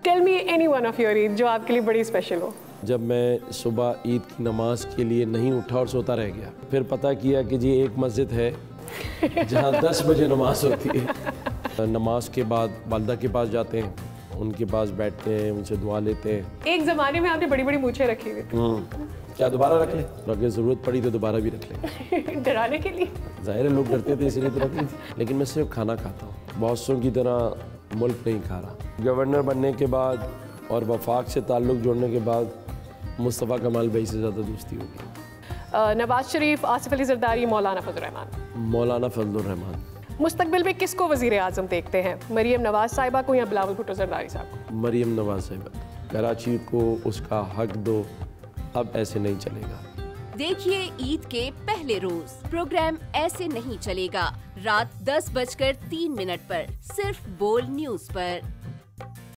Tell me any one of your ईद जो आपके लिए बड़ी स्पेशल हो। जब मैं सुबह ईद की नमाज के लिए नहीं उठा और सोता रह गया, फिर पता किया कि जी एक मस्जिद है जहाँ 10 बजे नमाज होती है। नमाज के बाद वालदा के पास जाते हैं, उनके पास बैठते हैं, उनसे दुआ लेते हैं। एक ज़माने में आपने बड़ी बड़ी मूछें रखी हुई थी, क्या दोबारा रख लें? अगर ज़रूरत पड़ी तो दोबारा भी रख लें। डराने के लिए? ज़ाहिर है लोग डरते थे इसलिए तो रख ली थी। लेकिन मैं सिर्फ खाना खाता हूँ, बहुत सौ की तरह मुल्क नहीं खा रहा। गवर्नर बनने के बाद और वफाक से ताल्लुक़ जोड़ने के बाद मुस्तफ़ा कमाल भाई से ज़्यादा दोस्ती होगी। नवाज शरीफ, आसिफ अली जरदारी, मौलाना फजल रहमान। मौलाना फजल रहमान। मुस्तकबिल में किसको वज़ीर आज़म देखते हैं, मरियम नवाज साहिबा को या बिलावल भुट्टो जरदारी साहब को? मरियम नवाज साहिबा। कराची को उसका हक दो, अब ऐसे नहीं चलेगा। देखिए ईद के पहले रोज प्रोग्राम ऐसे नहीं चलेगा, रात 10:03 पर सिर्फ बोल न्यूज पर।